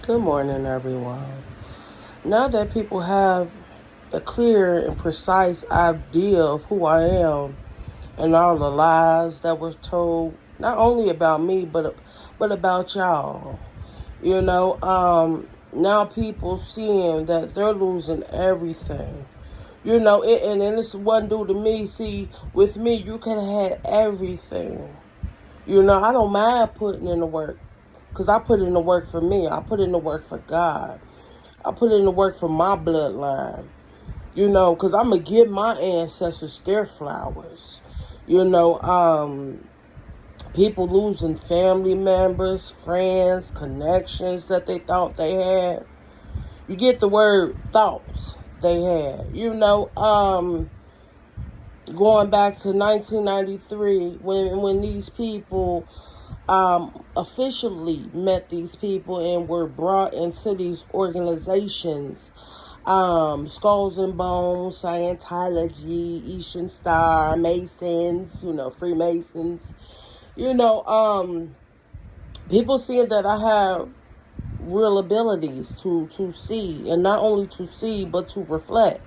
Good morning, everyone. Now that people have a clear and precise idea of who I am and all the lies that were told, not only about me, but about y'all, now people seeing that they're losing everything. And then this wasn't due to me. See, with me, you could have had everything. I don't mind putting in the work. Because I put in the work for me. I put in the work for God. I put in the work for my bloodline. Because I'm going to give my ancestors their flowers. People losing family members, friends, connections that they thought they had. You get the word thoughts they had. Going back to 1993 when these people officially met these people and were brought into these organizations. Skulls and Bones, Scientology, Eastern Star, Masons, Freemasons. People seeing that I have real abilities to see, and not only to see, but to reflect.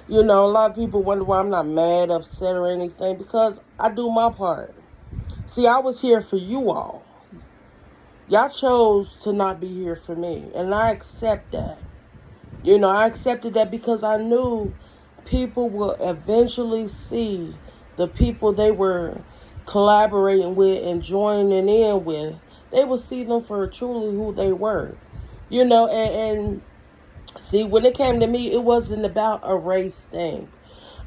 A lot of people wonder why I'm not mad, upset, or anything, because I do my part. See, I was here for you all. Y'all chose to not be here for me, and I accept that. I accepted that because I knew people will eventually see the people they were collaborating with and joining in with. They will see them for truly who they were. And see, when it came to me, it wasn't about a race thing.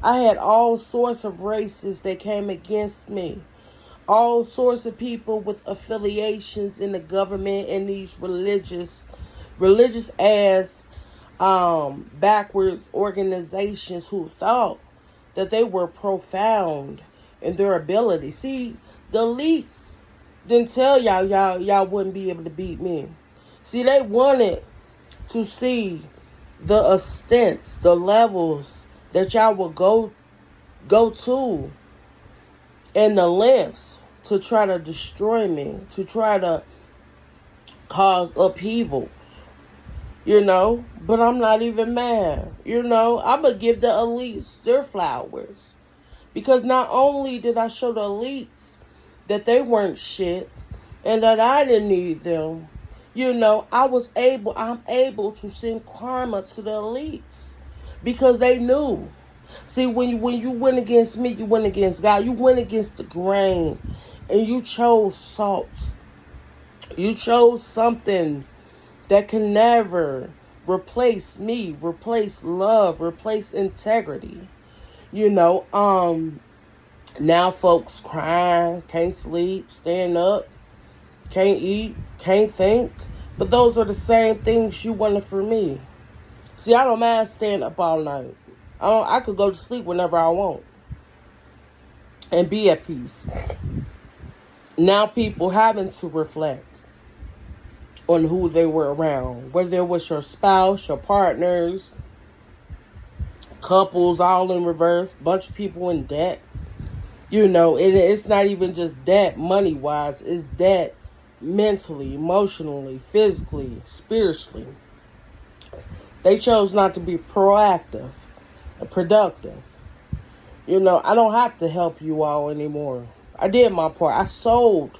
I had all sorts of races that came against me. All sorts of people with affiliations in the government and these religious ass backwards organizations who thought that they were profound in their ability. See, the elites didn't tell y'all wouldn't be able to beat me. See, they wanted to see the extents, the levels that y'all would go to, and the lengths to try to destroy me, to try to cause upheavals, but I'm not even mad, I'm going to give the elites their flowers, because not only did I show the elites that they weren't shit, and that I didn't need them, I'm able to send karma to the elites, because they knew. See, when you went against me, you went against God. You went against the grain, and you chose salt. You chose something that can never replace me, replace love, replace integrity. Now folks crying, can't sleep, staying up, can't eat, can't think. But those are the same things you wanted for me. See, I don't mind staying up all night. I could go to sleep whenever I want and be at peace. Now people having to reflect on who they were around, whether it was your spouse, your partners, couples all in reverse, bunch of people in debt. It's not even just debt money-wise, it's debt mentally, emotionally, physically, spiritually. They chose not to be proactive and productive. I don't have to help you all anymore. I did my part. I sowed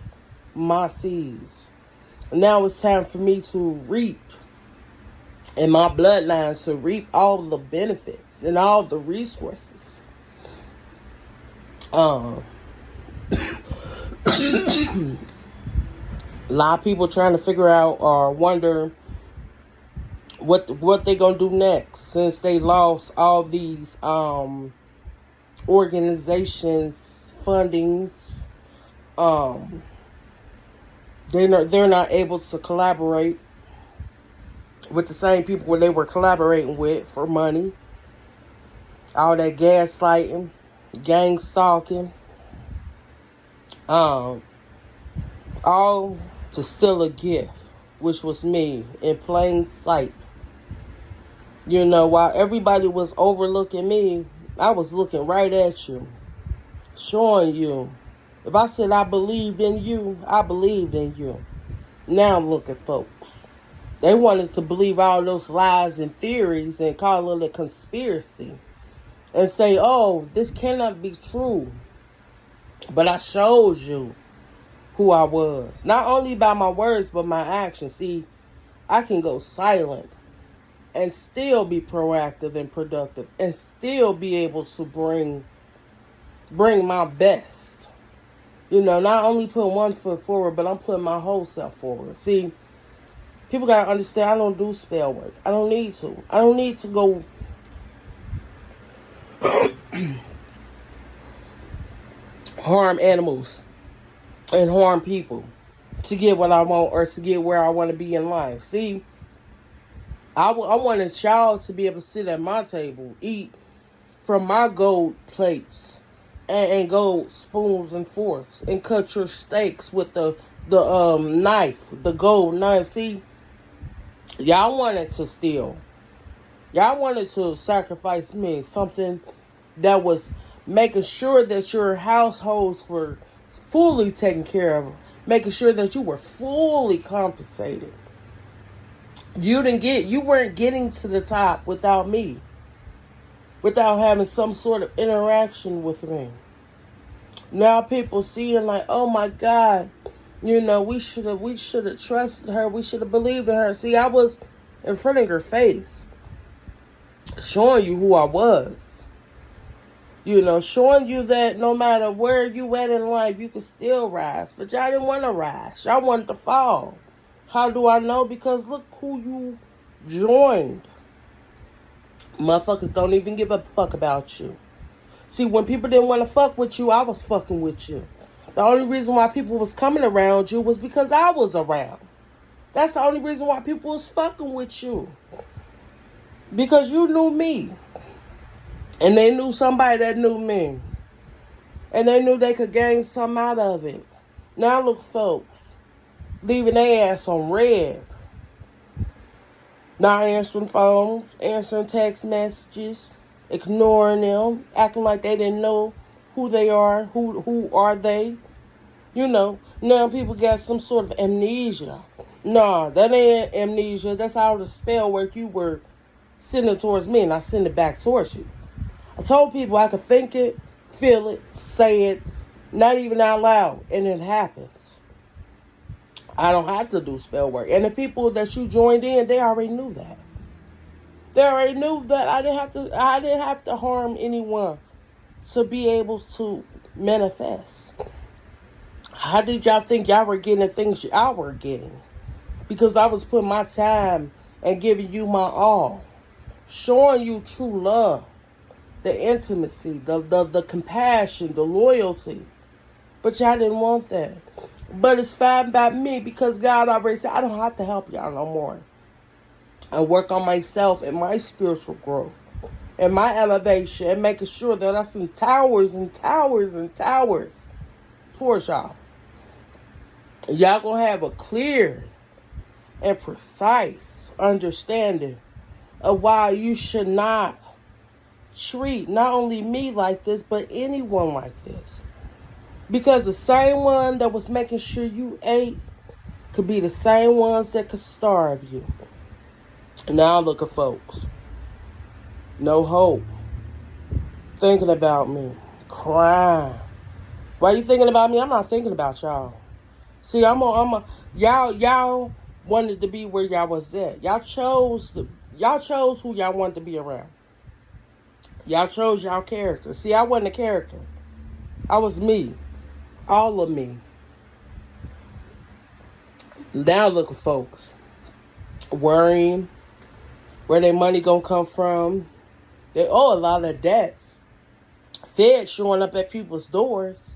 my seeds. Now it's time for me to reap, and my bloodlines to reap all the benefits and all the resources. A lot of people trying to figure out or wonder what they gonna do next, since they lost all these organizations fundings. They're not able to collaborate with the same people where they were collaborating with for money. All that gaslighting, gang stalking, all to steal a gift, which was me, in plain sight. While everybody was overlooking me, I was looking right at you, showing you. If I said I believed in you, I believed in you. Now look at folks. They wanted to believe all those lies and theories and call it a conspiracy. And say, oh, this cannot be true. But I showed you who I was. Not only by my words, but my actions. See, I can go silent and still be proactive and productive. And still be able to bring my best. You know, not only put one foot forward, but I'm putting my whole self forward. See, people got to understand I don't do spell work. I don't need to. I don't need to go harm animals and harm people to get what I want or to get where I want to be in life. See, I want a child to be able to sit at my table, eat from my gold plates and gold spoons and forks, and cut your steaks with the knife, the gold knife. See, y'all wanted to steal. Y'all wanted to sacrifice me, something that was making sure that your households were fully taken care of, making sure that you were fully compensated. You weren't getting to the top without me, without having some sort of interaction with me. Now people seeing like, oh my God, you know, we should have trusted her, we should have believed in her. See, I was in front of her face, showing you who I was. You know, showing you that no matter where you at in life, you can still rise. But y'all didn't want to rise. Y'all wanted to fall. How do I know? Because look who you joined. Motherfuckers don't even give a fuck about you. See, when people didn't want to fuck with you, I was fucking with you. The only reason why people was coming around you was because I was around. That's the only reason why people was fucking with you. Because you knew me. And they knew somebody that knew me. And they knew they could gain something out of it. Now look, folks, leaving their ass on red. Not answering phones, answering text messages, ignoring them, acting like they didn't know who they are, who are they. You know, now people got some sort of amnesia. Nah, that ain't amnesia. That's all the spell work you were sending towards me, and I send it back towards you. I told people I could think it, feel it, say it, not even out loud, and it happens. I don't have to do spell work. And the people that you joined in, they already knew that. They already knew that I didn't have to harm anyone to be able to manifest. How did y'all think y'all were getting the things y'all were getting? Because I was putting my time and giving you my all. Showing you true love. The intimacy, the compassion, the loyalty. But y'all didn't want that. But it's fine by me because God already said I don't have to help y'all no more. I work on myself and my spiritual growth and my elevation and making sure that I send towers and towers and towers towards y'all. Y'all gonna have a clear and precise understanding of why you should not treat not only me like this, but anyone like this. Because the same one that was making sure you ate could be the same ones that could starve you. Now look at folks. No hope. Thinking about me. Crying. Why you thinking about me? I'm not thinking about y'all. See, y'all wanted to be where y'all was at. Y'all chose who y'all wanted to be around. Y'all chose y'all character. See, I wasn't a character. I was me. All of me. Now look at folks. Worrying. Where their money gonna come from. They owe a lot of debts. Feds showing up at people's doors.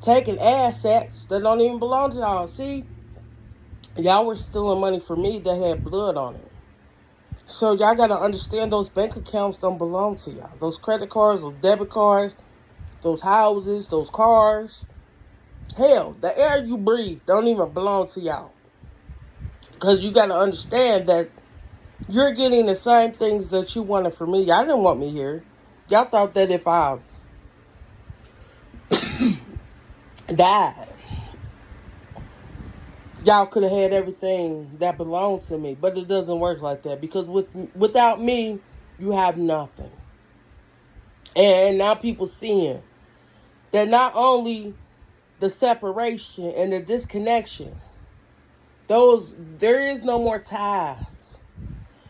Taking assets that don't even belong to y'all. See, y'all were stealing money from me that had blood on it. So y'all got to understand those bank accounts don't belong to y'all. Those credit cards, those debit cards, those houses, those cars. Hell, the air you breathe don't even belong to y'all. Because you got to understand that you're getting the same things that you wanted from me. Y'all didn't want me here. Y'all thought that if I died, y'all could have had everything that belonged to me. But it doesn't work like that, because without me, you have nothing. And now people seeing that not only the separation and the disconnection, there is no more ties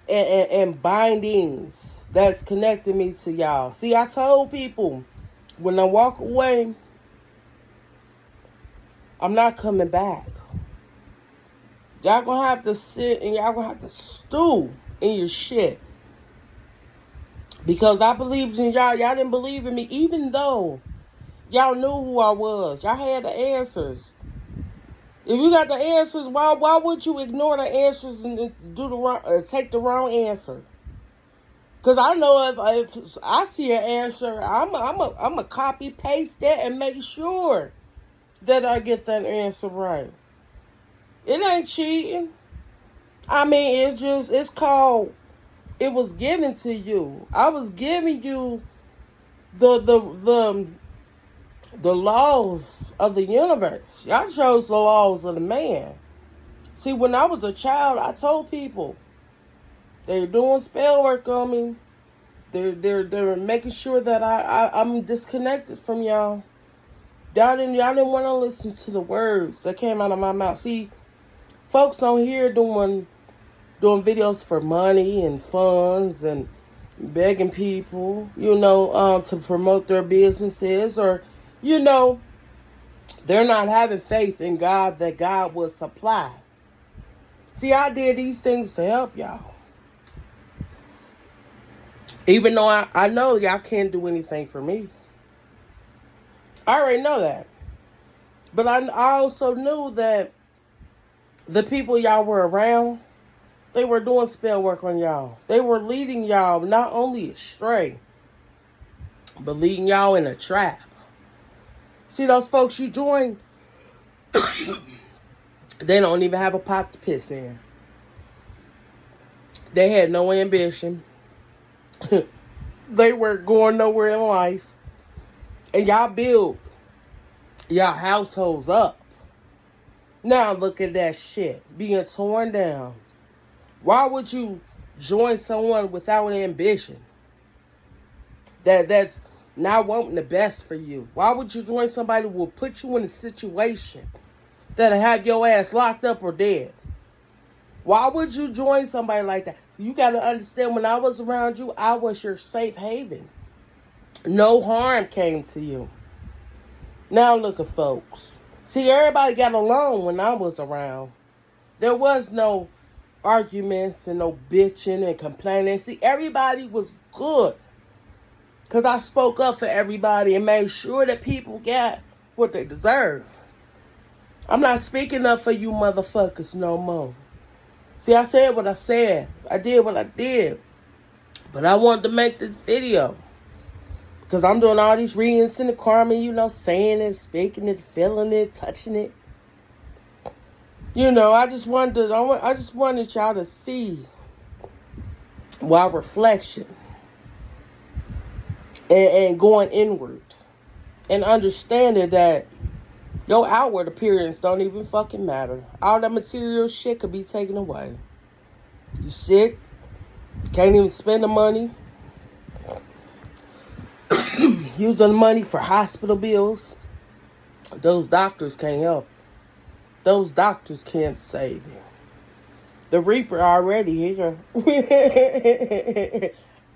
and bindings that's connecting me to y'all. See, I told people, when I walk away, I'm not coming back. Y'all gonna have to sit and y'all gonna have to stew in your shit. Because I believed in y'all. Y'all didn't believe in me, even though y'all knew who I was. Y'all had the answers. If you got the answers, why would you ignore the answers and do the wrong, take the wrong answer? Because I know if I see an answer, I'm a copy paste that and make sure that I get that answer right. It ain't cheating. I mean, it's called, it was given to you. I was giving you the laws of the universe. Y'all chose the laws of the man. See, when I was a child, I told people they're doing spell work on me. They're making sure that I'm disconnected from y'all. Y'all didn't want to listen to the words that came out of my mouth. See, folks on here doing videos for money and funds and begging people, to promote their businesses, or, they're not having faith in God that God will supply. See, I did these things to help y'all. Even though I know y'all can't do anything for me. I already know that. But I also knew that the people y'all were around, they were doing spell work on y'all. They were leading y'all not only astray, but leading y'all in a trap. See, those folks you joined, they don't even have a pot to piss in. They had no ambition. They weren't going nowhere in life. And y'all build y'all households up. Now look at that shit being torn down. Why would you join someone without ambition? That's not wanting the best for you. Why would you join somebody who will put you in a situation that'll have your ass locked up or dead? Why would you join somebody like that? So you got to understand, when I was around you, I was your safe haven. No harm came to you. Now look at folks. See, everybody got along when I was around. There was no arguments and no bitching and complaining. See, everybody was good. Because I spoke up for everybody and made sure that people got what they deserve. I'm not speaking up for you motherfuckers no more. See, I said what I said. I did what I did. But I wanted to make this video. Because I'm doing all these readings in the karma, saying it, speaking it, feeling it, touching it. I just wanted y'all to see my reflection and going inward and understanding that your outward appearance don't even fucking matter. All that material shit could be taken away. You sick, can't even spend the money, using the money for hospital bills. Those doctors can't help. Those doctors can't save you. The Reaper already here.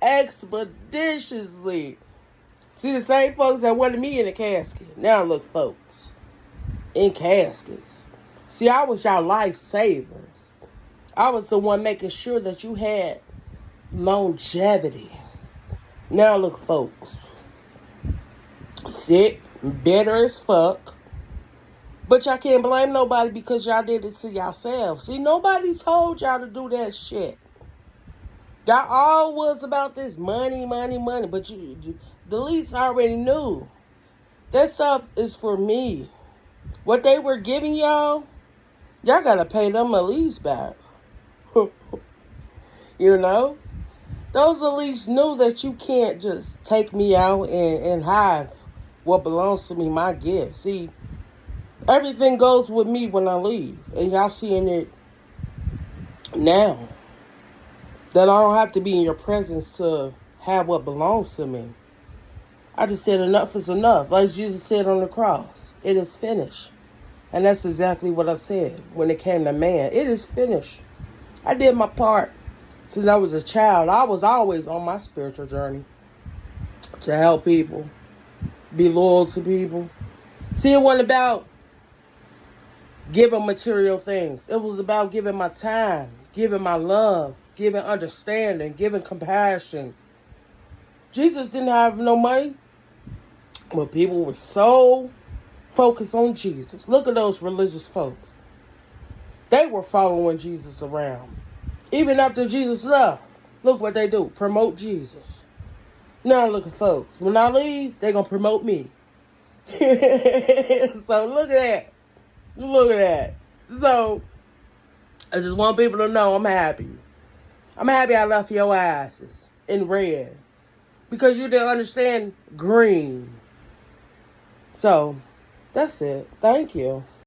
Expeditiously. See, the same folks that wanted me in a casket. Now look, folks, in caskets. See, I was y'all lifesaver. I was the one making sure that you had longevity. Now look, folks, sick, bitter as fuck. But y'all can't blame nobody because y'all did it to yourselves. See, nobody told y'all to do that shit. Y'all all was about this money. But the least already knew. That stuff is for me. What they were giving y'all gotta pay them at least back. Those elites knew that you can't just take me out and hide what belongs to me, my gift. See, Everything goes with me when I leave. And y'all seeing it now. That I don't have to be in your presence to have what belongs to me. I just said enough is enough. Like Jesus said on the cross, it is finished. And that's exactly what I said when it came to man. It is finished. I did my part. Since I was a child, I was always on my spiritual journey to help people, be loyal to people. See, it wasn't about giving material things. It was about giving my time, giving my love, giving understanding, giving compassion. Jesus didn't have no money, but people were so focused on Jesus. Look at those religious folks. They were following Jesus around. Even after Jesus left, look what they do. Promote Jesus. Now look at folks. When I leave, they're going to promote me. So look at that. Look at that. So I just want people to know I'm happy. I'm happy I left your asses in red. Because you didn't understand green. So that's it. Thank you.